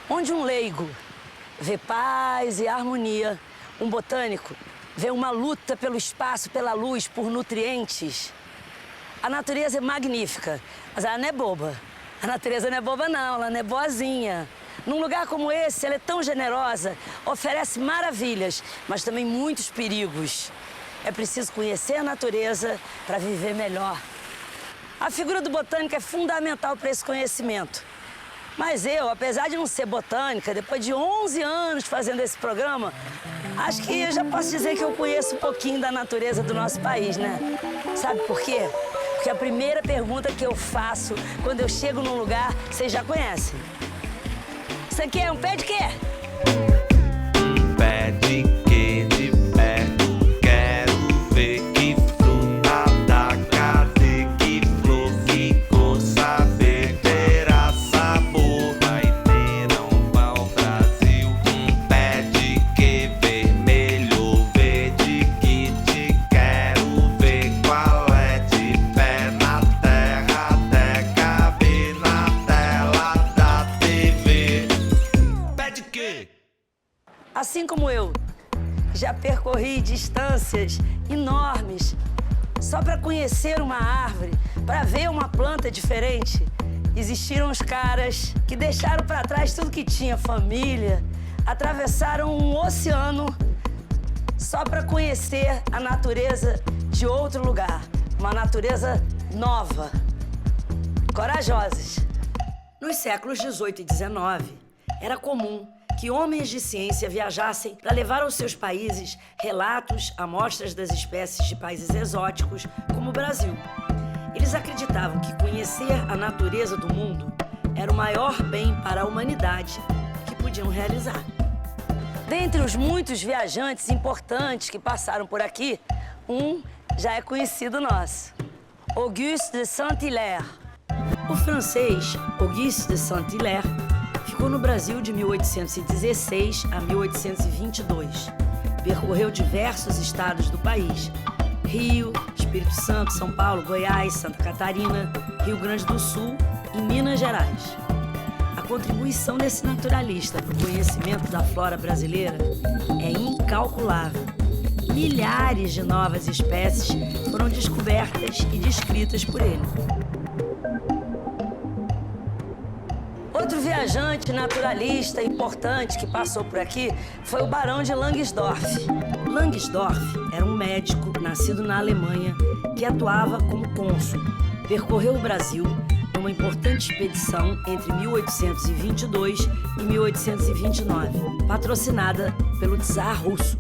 Onde um leigo vê paz e harmonia, um botânico vê uma luta pelo espaço, pela luz, por nutrientes. A natureza é magnífica, mas ela não é boba. A natureza não é boba, não, ela não é boazinha. Num lugar como esse, ela é tão generosa, oferece maravilhas, mas também muitos perigos. É preciso conhecer a natureza para viver melhor. A figura do botânico é fundamental para esse conhecimento. Mas eu, apesar de não ser botânica, depois de 11 anos fazendo esse programa, acho que eu já posso dizer que eu conheço um pouquinho da natureza do nosso país, né? Sabe por quê? Porque a primeira pergunta que eu faço quando eu chego num lugar, vocês já conhecem. Isso aqui é um pé de quê? Pé de quê? De perto, quero ver que fruta da cadê, que flor, que cor, saber, terá sabor. Vai ter um pau-brasil, um pé de quê? Vermelho, verde, que te quero ver qual é, de pé na terra, até caber na tela da TV. Pé de quê? Assim como eu, já percorri distâncias enormes só para conhecer uma árvore, para ver uma planta diferente. Existiram os caras que deixaram para trás tudo que tinha, família, atravessaram um oceano só para conhecer a natureza de outro lugar, uma natureza nova, corajosos. Nos séculos 18 e 19, era comum que homens de ciência viajassem para levar aos seus países relatos, amostras das espécies de países exóticos, como o Brasil. Eles acreditavam que conhecer a natureza do mundo era o maior bem para a humanidade que podiam realizar. Dentre os muitos viajantes importantes que passaram por aqui, um já é conhecido nosso, Auguste de Saint-Hilaire. O francês Auguste de Saint-Hilaire ficou no Brasil de 1816 a 1822. Percorreu diversos estados do país: Rio, Espírito Santo, São Paulo, Goiás, Santa Catarina, Rio Grande do Sul e Minas Gerais. A contribuição desse naturalista para o conhecimento da flora brasileira é incalculável. Milhares de novas espécies foram descobertas e descritas por ele. Outro viajante naturalista importante que passou por aqui foi o Barão de Langsdorff. Langsdorff era um médico nascido na Alemanha que atuava como cônsul. Percorreu o Brasil numa importante expedição entre 1822 e 1829, patrocinada pelo czar russo.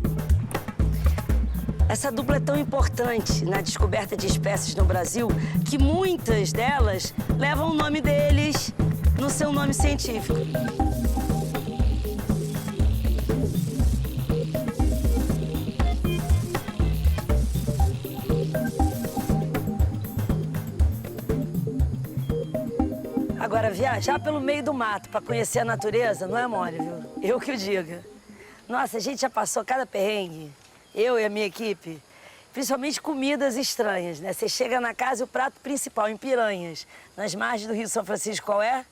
Essa dupla é tão importante na descoberta de espécies no Brasil que muitas delas levam o nome deles no seu nome científico. Agora, viajar pelo meio do mato para conhecer a natureza não é mole, viu? Eu que o diga. Nossa, a gente já passou cada perrengue, eu e a minha equipe, principalmente comidas estranhas, né? Você chega na casa e o prato principal, em Piranhas, nas margens do Rio São Francisco, qual é?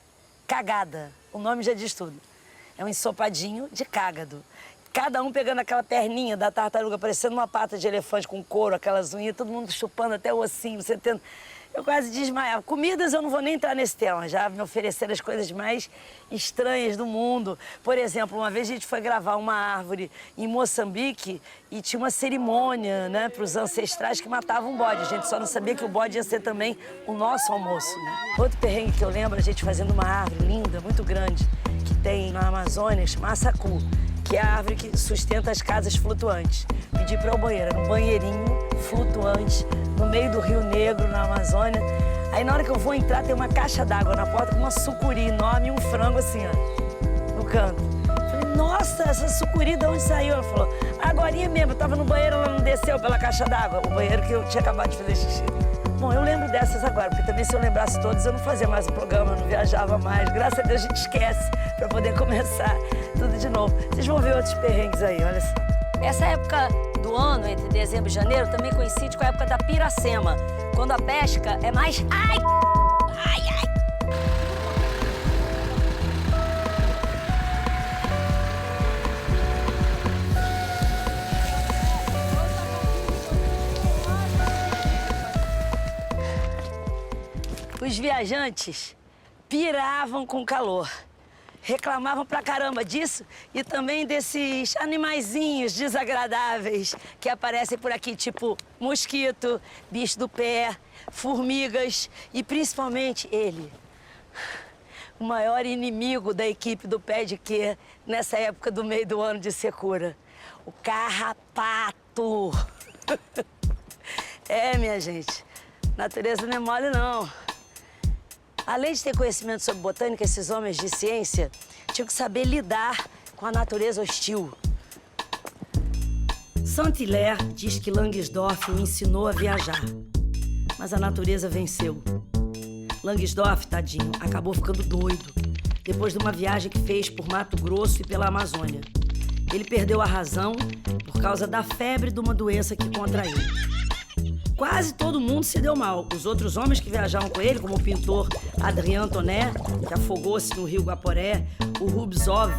Cagada. O nome já diz tudo. É um ensopadinho de cágado. Cada um pegando aquela perninha da tartaruga, parecendo uma pata de elefante com couro, aquelas unhas, todo mundo chupando até o ossinho, você tendo... Eu quase desmaiava. Comidas eu não vou nem entrar nesse tema, já me ofereceram as coisas mais estranhas do mundo. Por exemplo, uma vez a gente foi gravar uma árvore em Moçambique e tinha uma cerimônia, né, para os ancestrais que matavam um bode. A gente só não sabia que o bode ia ser também o nosso almoço, né? Outro perrengue que eu lembro, a gente fazendo uma árvore linda, muito grande, que tem na Amazônia, Massacu, que é a árvore que sustenta as casas flutuantes. Pedi para o banheiro, era um banheirinho flutuante no meio do Rio Negro, na Amazônia. Aí na hora que eu vou entrar, tem uma caixa d'água na porta com uma sucuri enorme e um frango assim, ó, no canto. Falei, nossa, essa sucuri de onde saiu? Ela falou, agorinha mesmo, eu tava no banheiro, ela não desceu pela caixa d'água, o banheiro que eu tinha acabado de fazer xixi. Bom, eu lembro dessas agora, porque também se eu lembrasse todas, eu não fazia mais o programa, eu não viajava mais. Graças a Deus a gente esquece para poder começar tudo de novo. Vocês vão ver outros perrengues aí, olha só. Essa época do ano, entre dezembro e janeiro, também coincide com a época da piracema, quando a pesca é mais... Ai! Os viajantes piravam com calor. Reclamavam pra caramba disso e também desses animaizinhos desagradáveis que aparecem por aqui, tipo mosquito, bicho do pé, formigas e principalmente ele, o maior inimigo da equipe do Pé de Quê nessa época do meio do ano de secura, o carrapato. É, minha gente, natureza não é mole, não. Além de ter conhecimento sobre botânica, esses homens de ciência tinham que saber lidar com a natureza hostil. Saint-Hilaire diz que Langsdorff o ensinou a viajar, mas a natureza venceu. Langsdorff, tadinho, acabou ficando doido depois de uma viagem que fez por Mato Grosso e pela Amazônia. Ele perdeu a razão por causa da febre de uma doença que contraiu. Quase todo mundo se deu mal. Os outros homens que viajavam com ele, como o pintor Adrien Tonnet, que afogou-se no rio Guaporé, o Rubzov,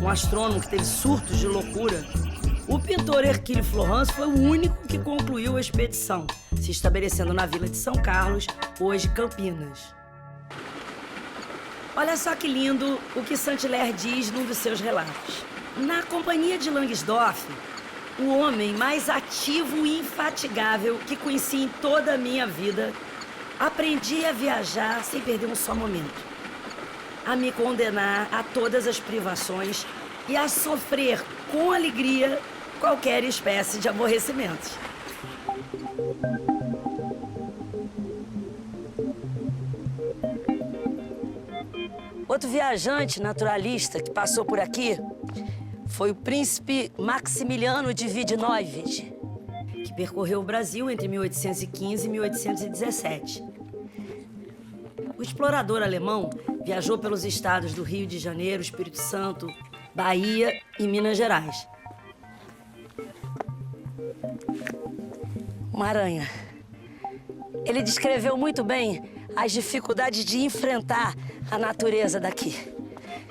um astrônomo que teve surtos de loucura. O pintor Hercule Florence foi o único que concluiu a expedição, se estabelecendo na vila de São Carlos, hoje Campinas. Olha só que lindo o que Saint-Hilaire diz num dos seus relatos. Na companhia de Langsdorff, o homem mais ativo e infatigável que conheci em toda a minha vida, aprendi a viajar sem perder um só momento, a me condenar a todas as privações e a sofrer com alegria qualquer espécie de aborrecimento. Outro viajante naturalista que passou por aqui foi o príncipe Maximiliano de Wied-Neuwied, que percorreu o Brasil entre 1815 e 1817. O explorador alemão viajou pelos estados do Rio de Janeiro, Espírito Santo, Bahia e Minas Gerais. Uma aranha. Ele descreveu muito bem as dificuldades de enfrentar a natureza daqui.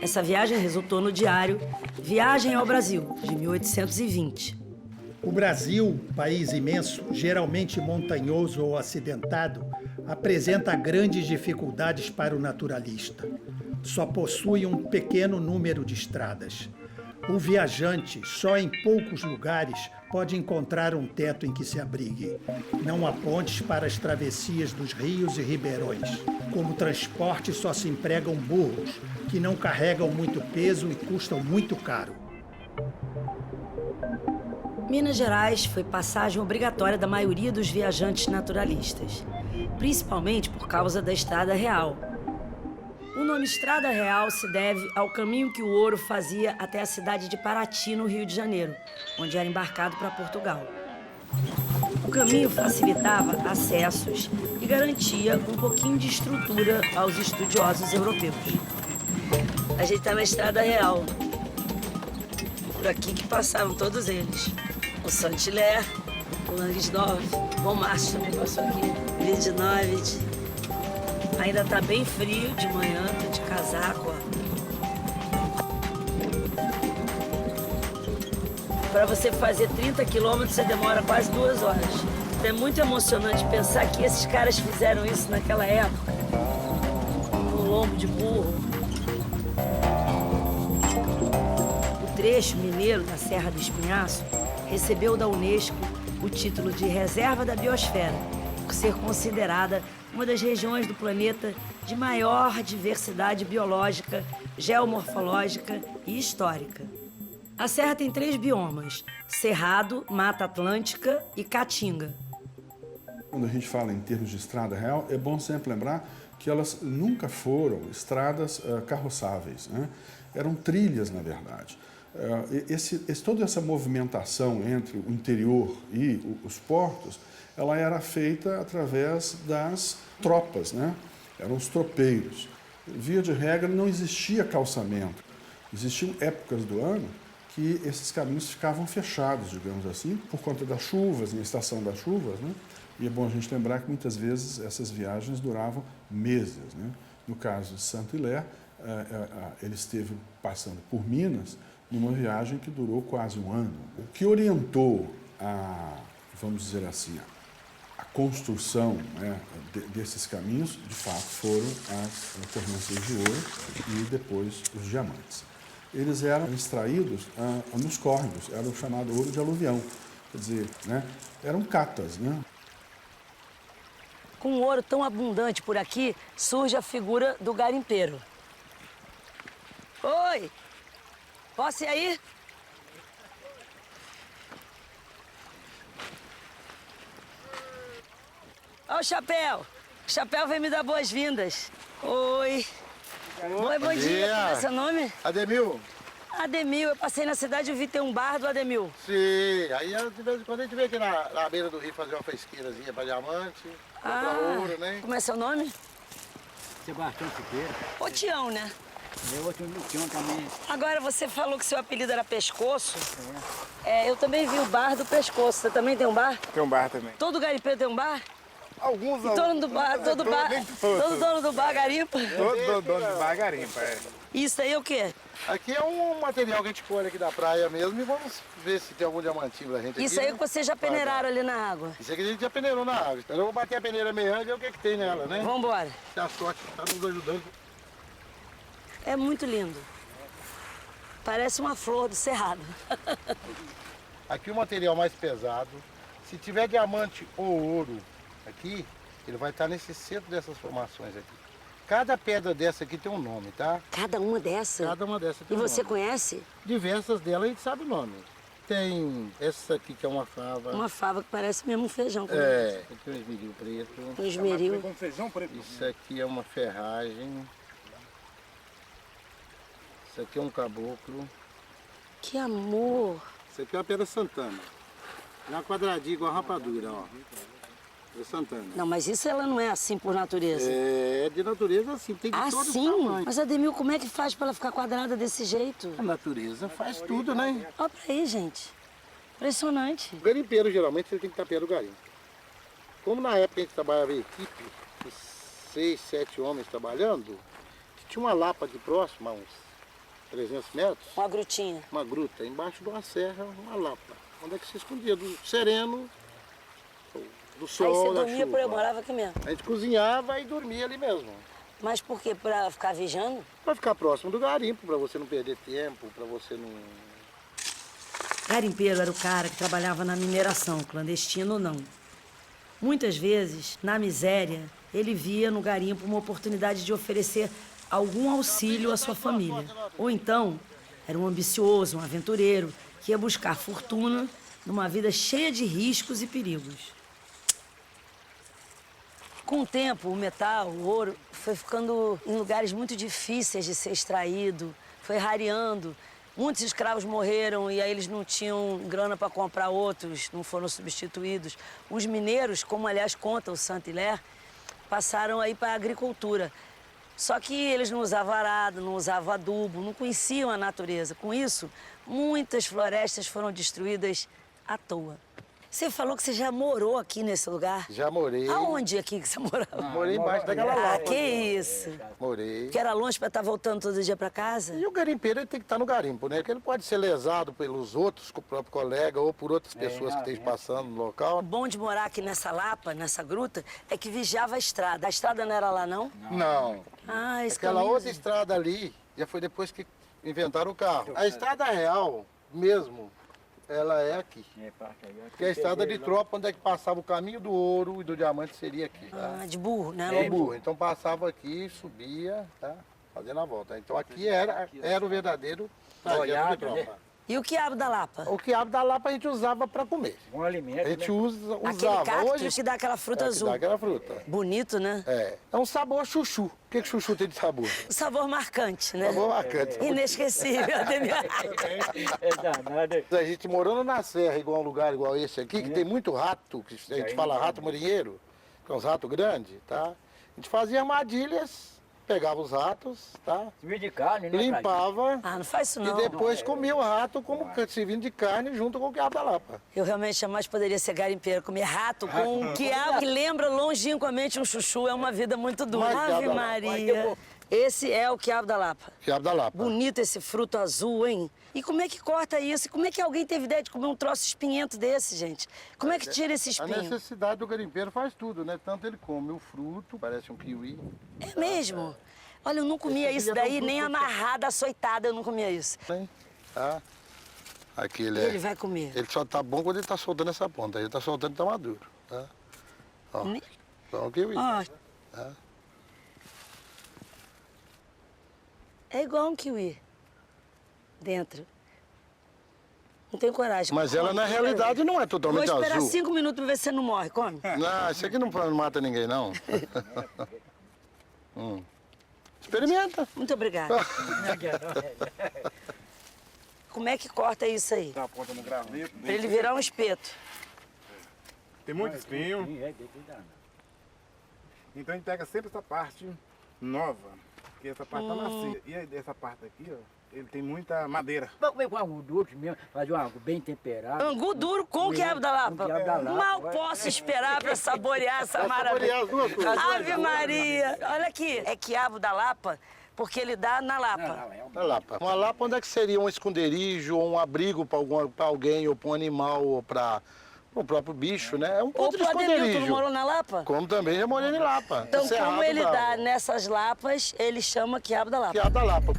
Essa viagem resultou no diário Viagem ao Brasil, de 1820. O Brasil, país imenso, geralmente montanhoso ou acidentado, apresenta grandes dificuldades para o naturalista. Só possui um pequeno número de estradas. O viajante, só em poucos lugares, pode encontrar um teto em que se abrigue. Não há pontes para as travessias dos rios e ribeirões. Como transporte, só se empregam burros, que não carregam muito peso e custam muito caro. Minas Gerais foi passagem obrigatória da maioria dos viajantes naturalistas, principalmente por causa da Estrada Real. O nome Estrada Real se deve ao caminho que o ouro fazia até a cidade de Paraty, no Rio de Janeiro, onde era embarcado para Portugal. O caminho facilitava acessos e garantia um pouquinho de estrutura aos estudiosos europeus. A gente está na Estrada Real. Por aqui que passaram todos eles. O Saint-Hilaire, o Langsdorff, o Beaumarchais também passou aqui, Wied-Neuwied. Ainda tá bem frio de manhã, tô de casaco, ó. Para você fazer 30 quilômetros, você demora quase 2 horas. Então é muito emocionante pensar que esses caras fizeram isso naquela época, no lombo de burro. O trecho mineiro da Serra do Espinhaço recebeu da Unesco o título de Reserva da Biosfera, por ser considerada uma das regiões do planeta de maior diversidade biológica, geomorfológica e histórica. A serra tem 3 biomas: Cerrado, Mata Atlântica e Caatinga. Quando a gente fala em termos de estrada real, é bom sempre lembrar que elas nunca foram estradas carroçáveis, né? Eram trilhas, na verdade. Toda essa movimentação entre o interior e os portos, ela era feita através das tropas, né? Eram os tropeiros. Via de regra, não existia calçamento. Existiam épocas do ano que esses caminhos ficavam fechados, digamos assim, por conta das chuvas, na estação das chuvas, né? E é bom a gente lembrar que muitas vezes essas viagens duravam meses, né? No caso de Saint-Hilaire, ele esteve passando por Minas numa viagem que durou quase um ano. O que orientou vamos dizer assim, a construção, né, desses caminhos, de fato, foram as ocorrências de ouro e depois os diamantes. Eles eram extraídos nos córregos, era o chamado ouro de aluvião, quer dizer, né, eram catas, né? Com um ouro tão abundante por aqui, surge a figura do garimpeiro. Oi! Posso ir aí? Ó o Chapéu! O Chapéu vem me dar boas-vindas. Oi! Oi, bom dia! Como é seu nome? Ademil? Ademil, eu passei na cidade e vi ter um bar do Ademil. Sim, aí de vez em quando a gente vem aqui na beira do rio fazer uma fresqueirazinha pra diamante, pra ouro, né? Como é seu nome? Sebastião Siqueira. Ô Tião, né? Eu outro Tião também. Agora, você falou que seu apelido era Pescoço. É, eu também vi o bar do Pescoço. Você também tem um bar? Tem um bar também. Todo garimpeiro tem um bar? Alguns E dono do bar, todo dono do bar garimpa? Todo dono de bar garimpa, é. Isso aí é o quê? Aqui é um material que a gente colhe aqui da praia mesmo e vamos ver se tem algum diamantinho pra gente aqui. Isso aí né? que vocês já peneiraram ali na água. Isso aqui a gente já peneirou na água. Então eu vou bater a peneira meia e ver o que tem nela, né? Vambora. Se a sorte tá nos ajudando. É muito lindo. Parece uma flor do cerrado. Aqui o material mais pesado. Se tiver diamante ou ouro aqui, ele vai estar nesse centro dessas formações aqui. Cada pedra dessa aqui tem um nome, tá? Cada uma dessa? Cada uma dessas tem E um você nome. conhece? Diversas delas a gente sabe o nome. Tem essa aqui que é uma fava. Uma fava que parece mesmo um feijão. É, aqui é um esmeril preto. Um esmeril. Com feijão preto. Isso aqui é uma ferragem. Isso aqui é um caboclo. Que amor. Isso aqui é uma pedra Santana. É uma quadradinha igual a rapadura, ó. Pedra Santana. Não, mas isso ela não é assim por natureza. É de natureza assim, tem de todos os Assim? tamanhos. Mas Ademil, como é que faz pra ela ficar quadrada desse jeito? A natureza faz tudo, né? Olha pra aí, gente. Impressionante. O garimpeiro, geralmente, ele tem que estar perto do garimpo. Como na época a gente trabalhava em equipe, de 6, 7 homens trabalhando, tinha uma lapa aqui próxima, a uns 300 metros, Uma grutinha. uma gruta, embaixo de uma serra, uma lapa. Onde é que se escondia? Do sereno, do Aí sol, você da dormia por eu chuva. morava aqui mesmo. A gente cozinhava e dormia ali mesmo. Mas por quê? Pra ficar vigiando? Para ficar próximo do garimpo, para você não perder tempo, para você não... Garimpeiro era o cara que trabalhava na mineração, clandestino ou não. Muitas vezes, na miséria, ele via no garimpo uma oportunidade de oferecer algum auxílio à sua família. Ou então, era um ambicioso, um aventureiro, que ia buscar fortuna numa vida cheia de riscos e perigos. Com o tempo, o metal, o ouro, foi ficando em lugares muito difíceis de ser extraído, foi rareando. Muitos escravos morreram e aí eles não tinham grana para comprar outros, não foram substituídos. Os mineiros, como aliás conta o Saint-Hilaire, passaram aí para a agricultura. Só que eles não usavam arado, não usavam adubo, não conheciam a natureza. Com isso, muitas florestas foram destruídas à toa. Você falou que você já morou aqui nesse lugar? Já morei. Aonde aqui que você morava? Morei embaixo daquela lapa. Que isso? Morei. Que era longe para estar voltando todo dia para casa? E o garimpeiro ele tem que estar no garimpo, né? Porque ele pode ser lesado pelos outros, com o próprio colega ou por outras pessoas que estejam passando no local. O bom de morar aqui nessa lapa, nessa gruta, é que vigiava a estrada. A estrada não era lá, não? Não. Ah, esse Aquela caminho. outra estrada ali já foi depois que inventaram o carro. A estrada real mesmo, ela é aqui. Que é a estrada de tropa, onde é que passava o caminho do ouro e do diamante seria aqui. Tá? Ah, de burro, né? É burro. Então passava aqui, subia, tá? Fazendo a volta. Então aqui era o verdadeiro trajeto de tropa. E o quiabo da lapa? O quiabo da lapa a gente usava para comer. Um alimento, A gente né? usava. Aquele cactus Hoje, que dá aquela fruta que azul. dá aquela fruta. Bonito, né? É um sabor chuchu. O que chuchu tem de sabor? O sabor marcante, né? Sabor marcante. Inesquecível. É danado. A gente morando na serra, igual um lugar igual esse aqui, que tem muito rato, que a gente fala rato marinheiro, que é uns ratos grandes, tá? A gente fazia armadilhas, pegava os ratos, tá? Serviço de carne, né? Limpava Ah, não faz isso não. e depois comia o rato como servindo de carne junto com o quiabo da lapa. Eu realmente jamais poderia ser garimpeiro. Comer rato com um quiabo que lembra longínquamente um chuchu é uma vida muito dura. Mas, Ave quiabo da lapa. Maria. Esse é o quiabo da Lapa. Quiabo da Lapa. Bonito esse fruto azul, hein? E como é que corta isso? E como é que alguém teve ideia de comer um troço espinhento desse, gente? Como é que tira esse A espinho? necessidade do garimpeiro faz tudo, né? Tanto ele come o fruto, parece um kiwi. É mesmo? Olha, eu não comia Esse isso aqui é daí, do nem fruto. amarrada, açoitada, eu não comia isso. Hein? Tá? Aqui ele Ele vai comer. Ele só tá bom quando ele tá soltando essa ponta. Ele tá soltando e tá maduro, tá? Ó, Ne- só o kiwi. Ó, Tá? é igual um kiwi. Dentro. Não tenho coragem. Mas ela, Come, na realidade, não é totalmente Vou esperar azul. 5 minutos pra ver se você não morre. Come. Não, isso aqui não mata ninguém, não. Experimenta. Muito obrigada. Como é que corta isso aí? Dá uma ponta no graveto. Pra ele virar um espeto. Tem muito espinho. Sim, é, tem que dar. Então a gente pega sempre essa parte nova. Porque essa parte tá macia. E aí, essa parte aqui, ó, ele tem muita madeira. Vamos comer com algo duro mesmo, fazer algo bem temperado. Angu duro com o quiabo da Lapa. Com quiabo da Lapa, Mal vai. posso esperar pra saborear essa maravilha. saborear as duas coisas. Ave Maria. Olha aqui, é quiabo da Lapa porque ele dá na Lapa. Uma lapa. Uma lapa, onde é que seria um esconderijo ou um abrigo para alguém, ou para um animal, ou para o próprio bicho, né? É um O ponto de Ademilton não esconderijo. morou na Lapa? Como também já morei em Lapa. Então, Cerrado como ele Bravo. dá nessas lapas, ele chama quiabo da Lapa. Quiabo da Lapa.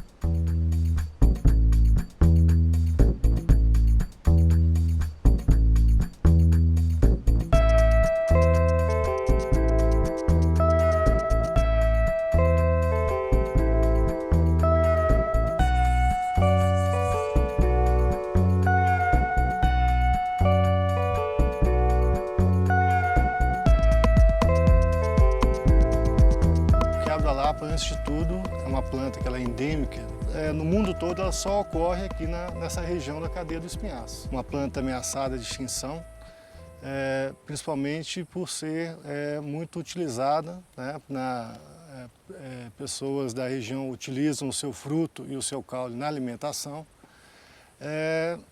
O quiabo da Lapa, antes de tudo, é uma planta que ela é endêmica. No mundo todo, ela só ocorre aqui nessa região da cadeia do espinhaço. Uma planta ameaçada de extinção, principalmente por ser muito utilizada, né, pessoas da região utilizam o seu fruto e o seu caule na alimentação.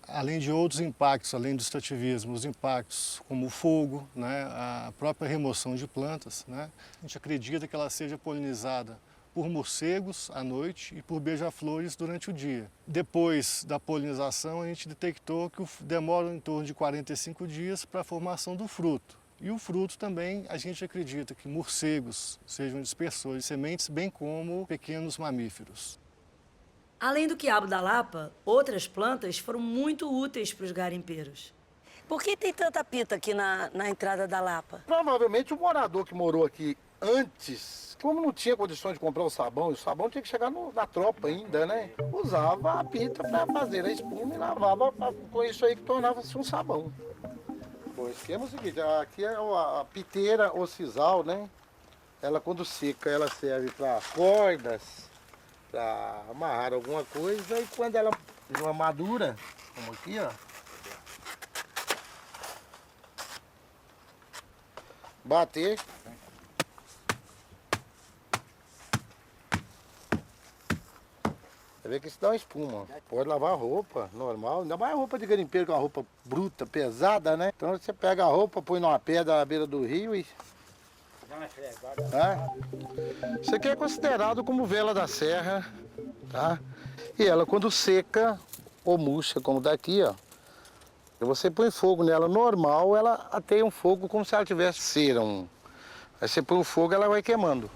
Além de outros impactos, além do extrativismo, os impactos como o fogo, né, a própria remoção de plantas, né, a gente acredita que ela seja polinizada por morcegos à noite e por beija-flores durante o dia. Depois da polinização, a gente detectou que demora em torno de 45 dias para a formação do fruto. E o fruto também, a gente acredita que morcegos sejam dispersores de sementes, bem como pequenos mamíferos. Além do quiabo da Lapa, outras plantas foram muito úteis para os garimpeiros. Por que tem tanta pita aqui na entrada da Lapa? Provavelmente o morador que morou aqui antes, como não tinha condições de comprar o sabão tinha que chegar na tropa ainda, né? Usava a pita para fazer a espuma e lavava com isso aí que tornava-se um sabão. O esquema é o seguinte, aqui é a piteira ou sisal, né? Ela quando seca, ela serve para cordas, para amarrar alguma coisa, e quando ela já madura, como aqui, ó, bater. Você vê que isso dá uma espuma. Pode lavar a roupa, normal. Ainda mais a roupa de garimpeiro, que é uma roupa bruta, pesada, né? Então você pega a roupa, põe numa pedra à beira do rio e... Dá uma esfregada. Isso aqui é considerado como vela da serra, tá? E ela quando seca ou murcha, como daqui, ó. E você põe fogo nela normal, ela ateia um fogo como se ela tivesse cera. Aí você põe o fogo, ela vai queimando.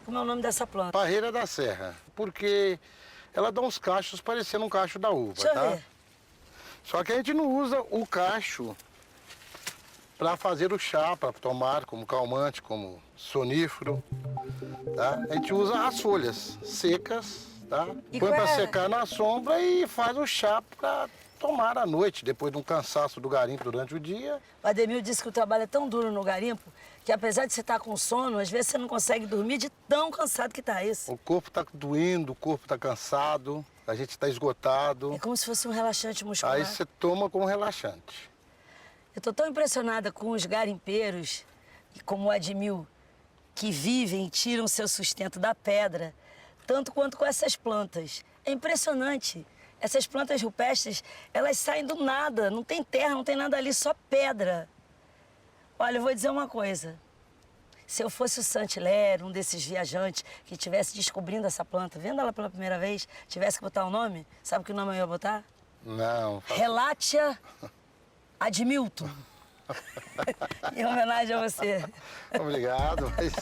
Como é o nome dessa planta? Parreira da serra, porque ela dá uns cachos parecendo um cacho da uva, Deixa eu tá? ver. Só que a gente não usa o cacho para fazer o chá, para tomar como calmante, como sonífero, tá? A gente usa as folhas secas, tá? E Põe qual para é? secar na sombra e faz o chá para tomar à noite, depois de um cansaço do garimpo durante o dia. O Ademil disse que o trabalho é tão duro no garimpo que apesar de você estar com sono, às vezes você não consegue dormir de tão cansado que tá isso. O corpo está doendo, o corpo está cansado, a gente está esgotado. É como se fosse um relaxante muscular. Aí você toma como relaxante. Eu tô tão impressionada com os garimpeiros, e como o Ademil, que vivem e tiram seu sustento da pedra, tanto quanto com essas plantas. É impressionante. Essas plantas rupestres, elas saem do nada, não tem terra, não tem nada ali, só pedra. Olha, eu vou dizer uma coisa. Se eu fosse o Saint-Hilaire, um desses viajantes que estivesse descobrindo essa planta, vendo ela pela primeira vez, tivesse que botar um nome, sabe que nome eu ia botar? Não. Relatia Admilton. Em homenagem a você. Obrigado. Mas...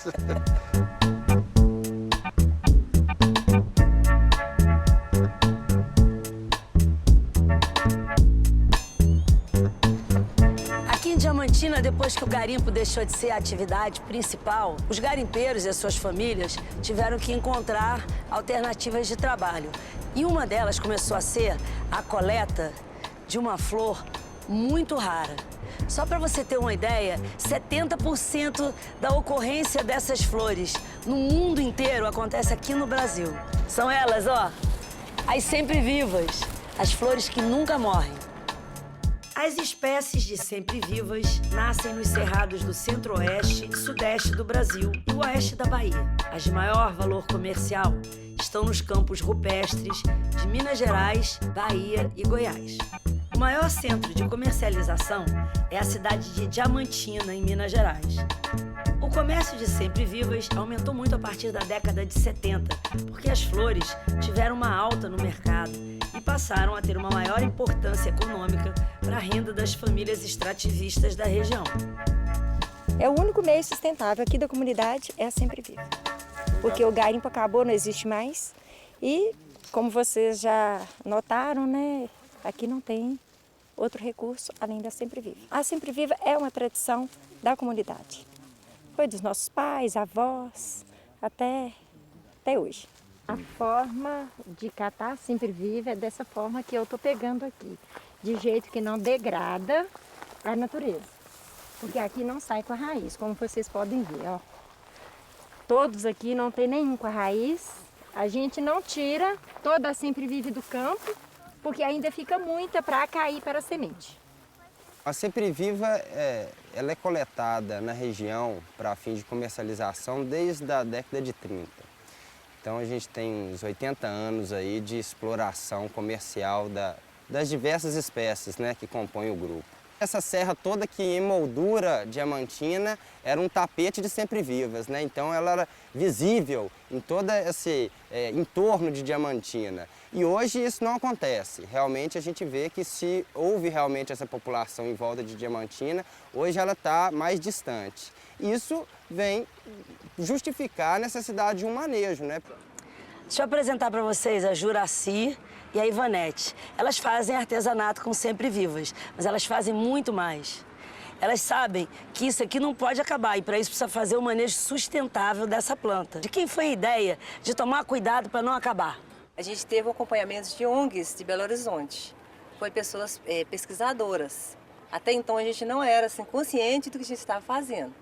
Aqui em Diamantina, depois que o garimpo deixou de ser a atividade principal, os garimpeiros e as suas famílias tiveram que encontrar alternativas de trabalho. E uma delas começou a ser a coleta de uma flor muito rara. Só para você ter uma ideia, 70% da ocorrência dessas flores no mundo inteiro acontece aqui no Brasil. São elas, ó, as sempre-vivas, as flores que nunca morrem. As espécies de sempre-vivas nascem nos cerrados do centro-oeste e sudeste do Brasil e o oeste da Bahia. As de maior valor comercial estão nos campos rupestres de Minas Gerais, Bahia e Goiás. O maior centro de comercialização é a cidade de Diamantina, em Minas Gerais. O comércio de sempre-vivas aumentou muito a partir da década de 70, porque as flores tiveram uma alta no mercado e passaram a ter uma maior importância econômica para a renda das famílias extrativistas da região. É o único meio sustentável aqui da comunidade, é a sempre-viva. Porque o garimpo acabou, não existe mais. E, como vocês já notaram, né, aqui não tem outro recurso além da sempre-viva. A sempre-viva é uma tradição da comunidade. Foi dos nossos pais, avós, até hoje. A forma de catar sempre-viva é dessa forma que eu estou pegando aqui, de jeito que não degrada a natureza. Porque aqui não sai com a raiz, como vocês podem ver, ó. Todos aqui não tem nenhum com a raiz. A gente não tira toda a sempre-vive do campo, porque ainda fica muita para cair para a semente. A sempre-viva ela é coletada na região para fim de comercialização desde a década de 30. Então a gente tem uns 80 anos aí de exploração comercial das diversas espécies, né, que compõem o grupo. Essa serra toda aqui em moldura diamantina era um tapete de sempre-vivas, né? Então ela era visível em todo esse entorno de Diamantina. E hoje isso não acontece. Realmente a gente vê que se houve realmente essa população em volta de Diamantina, hoje ela está mais distante. Isso vem justificar a necessidade de um manejo, né? Deixa eu apresentar para vocês a Juraci e a Ivanete. Elas fazem artesanato com sempre-vivas, mas elas fazem muito mais. Elas sabem que isso aqui não pode acabar e para isso precisa fazer um manejo sustentável dessa planta. De quem foi a ideia de tomar cuidado para não acabar? A gente teve um acompanhamento de ONGs de Belo Horizonte. Foi pessoas pesquisadoras. Até então a gente não era assim, consciente do que a gente estava fazendo.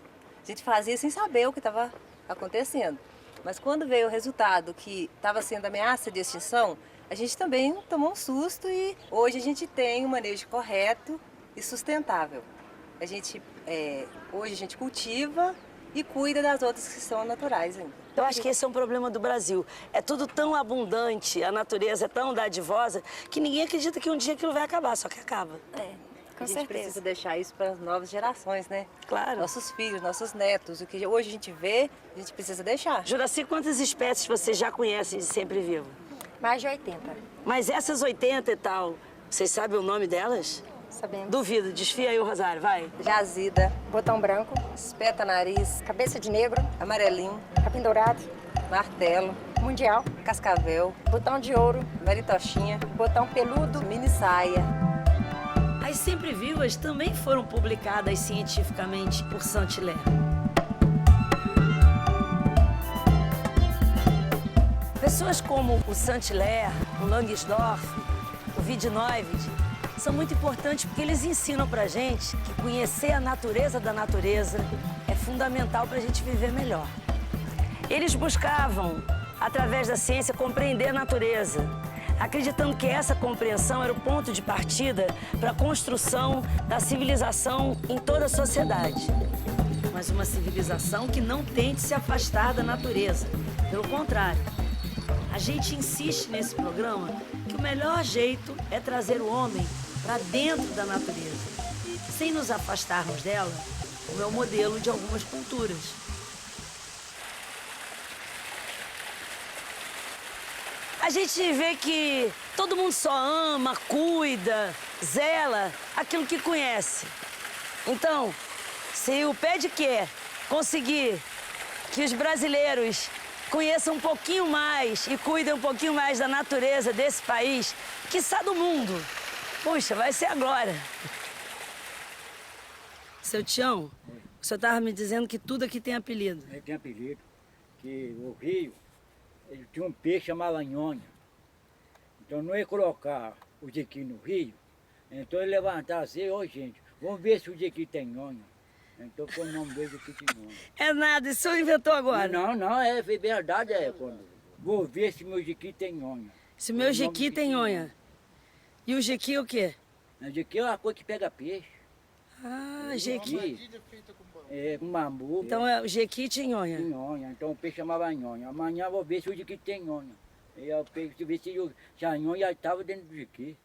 A gente fazia sem saber o que estava acontecendo. Mas quando veio o resultado que estava sendo ameaça de extinção, a gente também tomou um susto e hoje a gente tem um manejo correto e sustentável. Hoje a gente cultiva e cuida das outras que são naturais ainda. Eu acho que esse é um problema do Brasil. É tudo tão abundante, a natureza é tão dadivosa, que ninguém acredita que um dia aquilo vai acabar, só que acaba. A gente precisa deixar isso para as novas gerações, né? Claro. Nossos filhos, nossos netos. O que hoje a gente vê, a gente precisa deixar. Juraci, quantas espécies você já conhece de sempre-vivo? Mais de 80. Mas essas 80 e tal, vocês sabem o nome delas? Sabemos. Duvido, desfia aí o rosário, vai. Jazida, Botão branco, espeta-nariz, cabeça de negro, amarelinho, capim dourado, martelo, mundial, cascavel, botão de ouro, maritochinha, botão peludo, mini saia. As sempre-vivas também foram publicadas cientificamente por Saint-Hilaire. Pessoas como o Saint-Hilaire, o Langsdorff, o Wiedeneuwid são muito importantes porque eles ensinam pra gente que conhecer a natureza da natureza é fundamental pra gente viver melhor. Eles buscavam, através da ciência, compreender a natureza, acreditando que essa compreensão era o ponto de partida para a construção da civilização em toda a sociedade. Mas uma civilização que não tente se afastar da natureza. Pelo contrário, a gente insiste nesse programa que o melhor jeito é trazer o homem para dentro da natureza, sem nos afastarmos dela, como é o modelo de algumas culturas. gente vê que todo mundo só ama, cuida, zela aquilo que conhece. Então, se o Pé de Quer conseguir que os brasileiros conheçam um pouquinho mais e cuidem um pouquinho mais da natureza desse país, quiçá do mundo, puxa, vai ser a glória. Seu Tião, o senhor estava me dizendo que tudo aqui tem apelido. Tem apelido. Que o rio, ele tinha um peixe chamado nhonha. Então não ia colocar o jequi no rio, então ele levantava assim, ô gente, vamos ver se o jequi tem nhonha. Então foi o nome dele jequi de nhonha. É nada, isso o senhor inventou agora? Não, é verdade, quando vou ver se meu jequi tem nhonha. Se o meu jequi tem nhonha. E o jequi é o quê? O jequi é uma coisa que pega peixe. Ah, jequi. É, com bambu. Então é o jequi de nhonha. Nhonha, então o peixe chamava nhonha. Amanhã eu vou ver se o jequi tem nhonha. E o peixe, ver se a nhonha estava dentro do jequi.